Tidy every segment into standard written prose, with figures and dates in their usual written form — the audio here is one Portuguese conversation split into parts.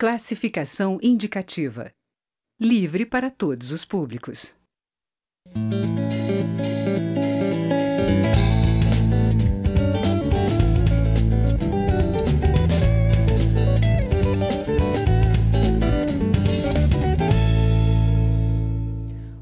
Classificação indicativa. Livre para todos os públicos.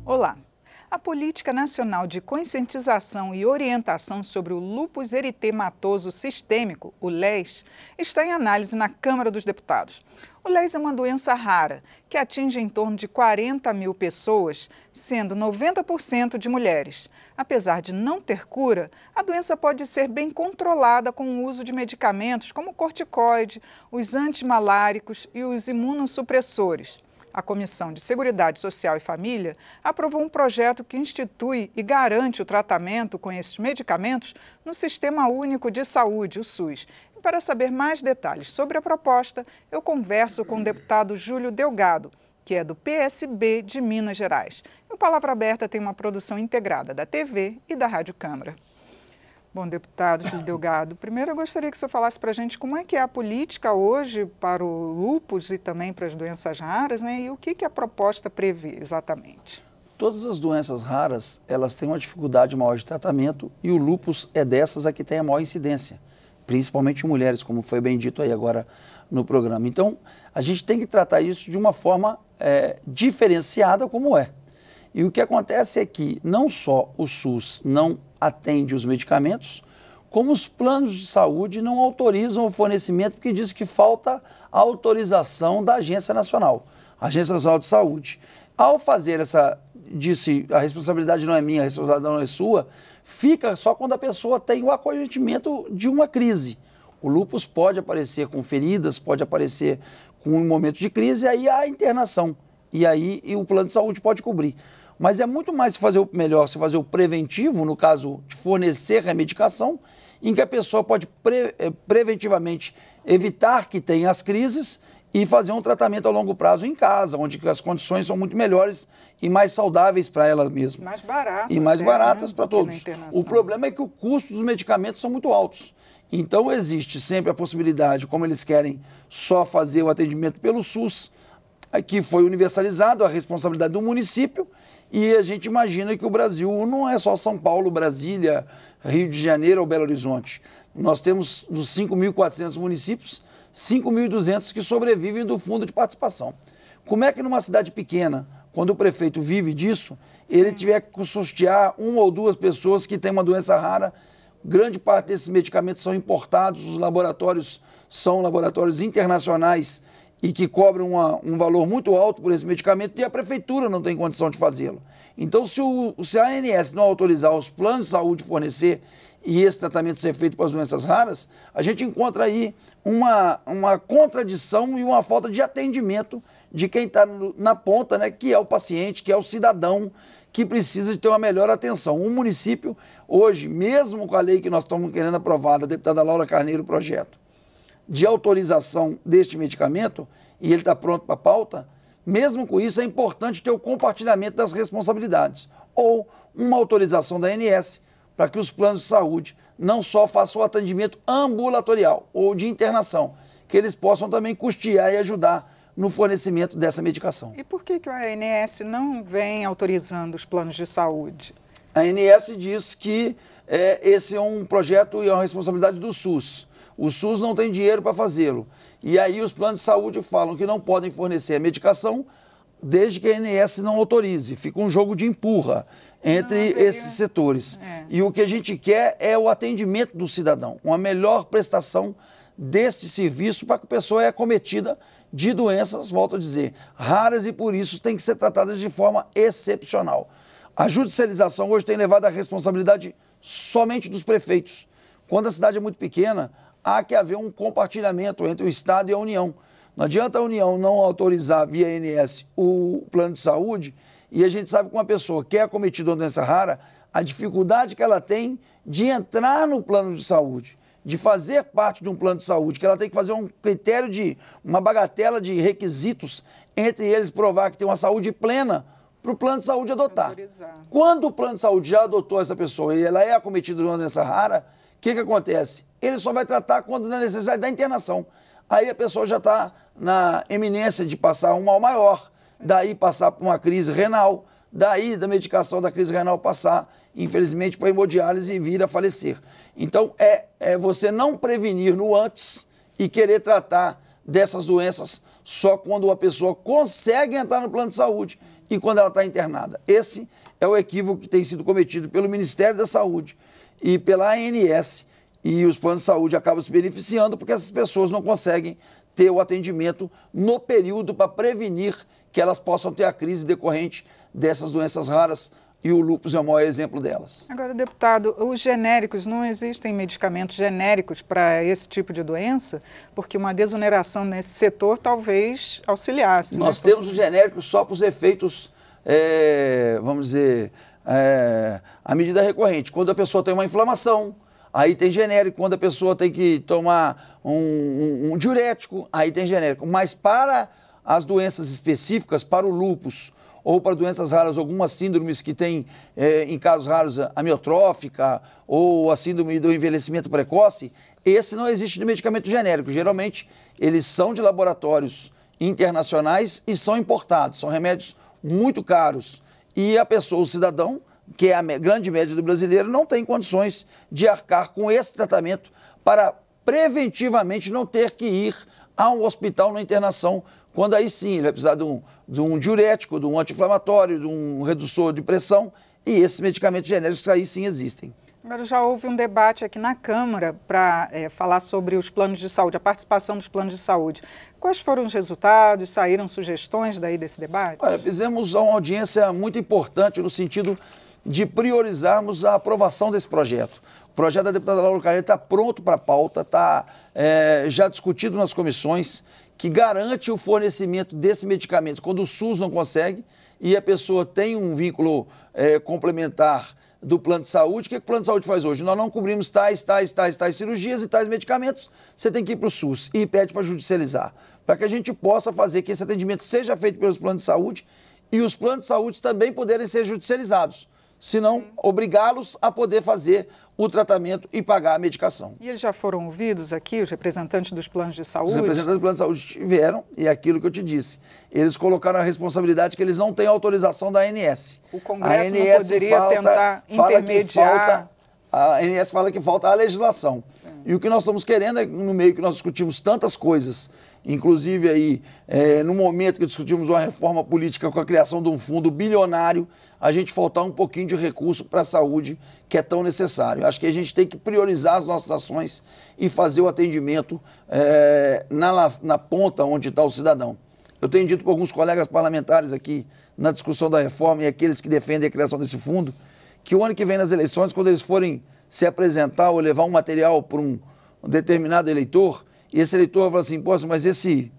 Olá! A Política Nacional de Conscientização e Orientação sobre o Lúpus Eritematoso Sistêmico, o LES, está em análise na Câmara dos Deputados. O LES é uma doença rara que atinge em torno de 40 mil pessoas, sendo 90% de mulheres. Apesar de não ter cura, a doença pode ser bem controlada com o uso de medicamentos como o corticoide, os antimaláricos e os imunossupressores. A Comissão de Seguridade Social e Família aprovou um projeto que institui e garante o tratamento com esses medicamentos no Sistema Único de Saúde, o SUS. E para saber mais detalhes sobre a proposta, eu converso com o deputado Júlio Delgado, que é do PSB de Minas Gerais. O Palavra Aberta tem uma produção integrada da TV e da Rádio Câmara. Bom, deputado Júlio Delgado, primeiro eu gostaria que o senhor falasse para a gente como é que é a política hoje para o lúpus e também para as doenças raras, né? E o que a proposta prevê exatamente? Todas as doenças raras, elas têm uma dificuldade maior de tratamento e o lúpus é dessas a que tem a maior incidência, principalmente em mulheres, como foi bem dito aí agora no programa. Então, a gente tem que tratar isso de uma forma diferenciada como é. E o que acontece é que não só o SUS não atende os medicamentos, como os planos de saúde não autorizam o fornecimento porque diz que falta a autorização da Agência Nacional, a Agência Nacional de Saúde. Ao fazer disse a responsabilidade não é minha, a responsabilidade não é sua, fica só quando a pessoa tem o acometimento de uma crise. O lúpus pode aparecer com feridas, pode aparecer com um momento de crise, e aí há a internação. E aí o plano de saúde pode cobrir. Mas é muito mais se fazer o preventivo, no caso de fornecer a medicação, em que a pessoa pode preventivamente evitar que tenha as crises e fazer um tratamento a longo prazo em casa, onde as condições são muito melhores e mais saudáveis para ela mesma. Mais baratas. E mais baratas para todos. O problema é que o custo dos medicamentos são muito altos. Então existe sempre a possibilidade, como eles querem só fazer o atendimento pelo SUS, que foi universalizado, a responsabilidade do município, e a gente imagina que o Brasil não é só São Paulo, Brasília, Rio de Janeiro ou Belo Horizonte. Nós temos, dos 5.400 municípios, 5.200 que sobrevivem do fundo de participação. Como é que numa cidade pequena, quando o prefeito vive disso, ele tiver que custear uma ou duas pessoas que têm uma doença rara? Grande parte desses medicamentos são importados, os laboratórios são laboratórios internacionais e que cobram um valor muito alto por esse medicamento e a prefeitura não tem condição de fazê-lo. Então, se a ANS não autorizar os planos de saúde fornecer e esse tratamento ser feito para as doenças raras, a gente encontra aí uma contradição e uma falta de atendimento de quem está na ponta, né, que é o paciente, que é o cidadão, que precisa de ter uma melhor atenção. O município, hoje, mesmo com a lei que nós estamos querendo aprovar, da deputada Laura Carneiro, o projeto de autorização deste medicamento, e ele está pronto para a pauta, mesmo com isso é importante ter o compartilhamento das responsabilidades, ou uma autorização da ANS, para que os planos de saúde não só façam o atendimento ambulatorial ou de internação, que eles possam também custear e ajudar no fornecimento dessa medicação. E por que a ANS não vem autorizando os planos de saúde? A ANS diz que esse é um projeto e é uma responsabilidade do SUS. O SUS não tem dinheiro para fazê-lo. E aí os planos de saúde falam que não podem fornecer a medicação desde que a ANS não autorize. Fica um jogo de empurra entre esses setores. E o que a gente quer é o atendimento do cidadão, uma melhor prestação deste serviço para que a pessoa é acometida de doenças, volto a dizer, raras e por isso tem que ser tratadas de forma excepcional. A judicialização hoje tem levado a responsabilidade somente dos prefeitos. Quando a cidade é muito pequena, há que haver um compartilhamento entre o Estado e a União. Não adianta a União não autorizar via ANS o plano de saúde e a gente sabe que uma pessoa que é acometida de uma doença rara, a dificuldade que ela tem de entrar no plano de saúde, de fazer parte de um plano de saúde, que ela tem que fazer um critério de uma bagatela de requisitos, entre eles provar que tem uma saúde plena, para o plano de saúde adotar. Quando o plano de saúde já adotou essa pessoa e ela é acometida de uma doença rara, o que acontece? Ele só vai tratar quando na necessidade da internação. Aí a pessoa já está na eminência de passar um mal maior, daí passar por uma crise renal, daí da medicação da crise renal passar, infelizmente, para hemodiálise e vir a falecer. Então, é você não prevenir no antes e querer tratar dessas doenças só quando a pessoa consegue entrar no plano de saúde e quando ela está internada. Esse é o equívoco que tem sido cometido pelo Ministério da Saúde e pela ANS, e os planos de saúde acabam se beneficiando porque essas pessoas não conseguem ter o atendimento no período para prevenir que elas possam ter a crise decorrente dessas doenças raras, e o lúpus é o maior exemplo delas. Agora, deputado, os genéricos, não existem medicamentos genéricos para esse tipo de doença? Porque uma desoneração nesse setor talvez auxiliasse. Nós temos os genéricos só para os efeitos, vamos dizer, a medida recorrente. Quando a pessoa tem uma inflamação, aí tem genérico. Quando a pessoa tem que tomar um diurético, aí tem genérico. Mas para as doenças específicas, para o lúpus, ou para doenças raras, algumas síndromes que tem, em casos raros, amiotrófica, ou a síndrome do envelhecimento precoce, esse não existe de medicamento genérico. Geralmente, eles são de laboratórios internacionais e são importados. São remédios muito caros. E a pessoa, o cidadão, que é a grande média do brasileiro, não tem condições de arcar com esse tratamento para preventivamente não ter que ir a um hospital na internação, quando aí sim ele vai precisar de um diurético, de um anti-inflamatório, de um redutor de pressão, e esses medicamentos genéricos aí sim existem. Agora, já houve um debate aqui na Câmara para falar sobre os planos de saúde, a participação dos planos de saúde. Quais foram os resultados? Saíram sugestões daí desse debate? Olha, fizemos uma audiência muito importante no sentido de priorizarmos a aprovação desse projeto. O projeto da deputada Laura Carneiro está pronto para a pauta, está já discutido nas comissões, que garante o fornecimento desse medicamento quando o SUS não consegue e a pessoa tem um vínculo complementar do plano de saúde. O que o plano de saúde faz hoje? Nós não cobrimos tais cirurgias e tais medicamentos, você tem que ir para o SUS e pede para judicializar, para que a gente possa fazer que esse atendimento seja feito pelos planos de saúde e os planos de saúde também poderem ser judicializados, senão obrigá-los a poder fazer o tratamento e pagar a medicação. E eles já foram ouvidos aqui, os representantes dos planos de saúde? Os representantes dos planos de saúde tiveram, e é aquilo que eu te disse. Eles colocaram a responsabilidade que eles não têm autorização da ANS. O Congresso não poderia tentar intermediar... A ANS fala que falta a legislação. Sim. E o que nós estamos querendo é, no meio que nós discutimos tantas coisas, inclusive aí, no momento que discutimos uma reforma política com a criação de um fundo bilionário, a gente faltar um pouquinho de recurso para a saúde, que é tão necessário. Acho que a gente tem que priorizar as nossas ações e fazer o atendimento na ponta onde está o cidadão. Eu tenho dito para alguns colegas parlamentares aqui, na discussão da reforma, e aqueles que defendem a criação desse fundo, que o ano que vem nas eleições, quando eles forem se apresentar ou levar um material para um determinado eleitor, e esse eleitor vai falar assim, poxa, mas esse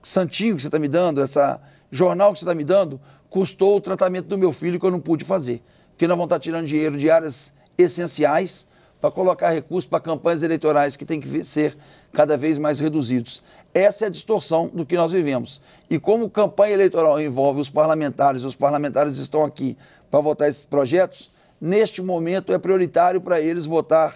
santinho que você está me dando, essa jornal que você está me dando, custou o tratamento do meu filho que eu não pude fazer. Porque nós vamos estar tirando dinheiro de áreas essenciais para colocar recursos para campanhas eleitorais que têm que ser cada vez mais reduzidos. Essa é a distorção do que nós vivemos. E como campanha eleitoral envolve os parlamentares estão aqui para votar esses projetos, neste momento é prioritário para eles votar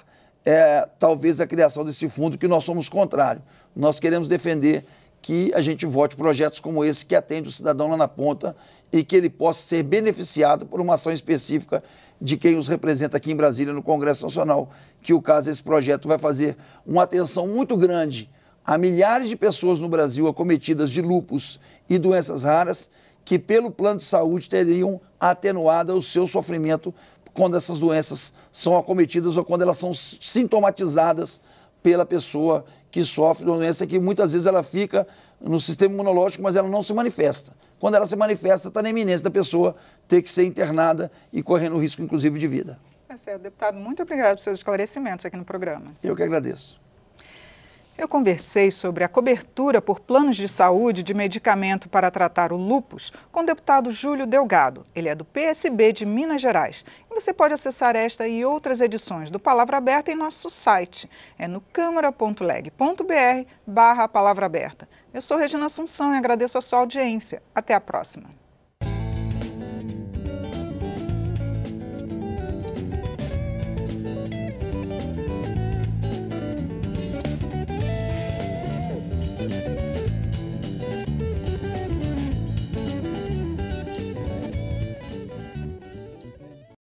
talvez a criação desse fundo, que nós somos contrários. Nós queremos defender que a gente vote projetos como esse, que atende o cidadão lá na ponta e que ele possa ser beneficiado por uma ação específica de quem os representa aqui em Brasília, no Congresso Nacional, que o caso esse projeto vai fazer uma atenção muito grande a milhares de pessoas no Brasil acometidas de lúpus e doenças raras, que pelo plano de saúde teriam atenuado o seu sofrimento quando essas doenças são acometidas ou quando elas são sintomatizadas pela pessoa que sofre de uma doença que muitas vezes ela fica no sistema imunológico, mas ela não se manifesta. Quando ela se manifesta, está na iminência da pessoa ter que ser internada e correndo risco, inclusive, de vida. Tá certo, deputado. Muito obrigado pelos seus esclarecimentos aqui no programa. Eu que agradeço. Eu conversei sobre a cobertura por planos de saúde de medicamento para tratar o lúpus com o deputado Júlio Delgado. Ele é do PSB de Minas Gerais. E você pode acessar esta e outras edições do Palavra Aberta em nosso site. É no câmara.leg.br/Palavra Aberta. Eu sou Regina Assunção e agradeço a sua audiência. Até a próxima.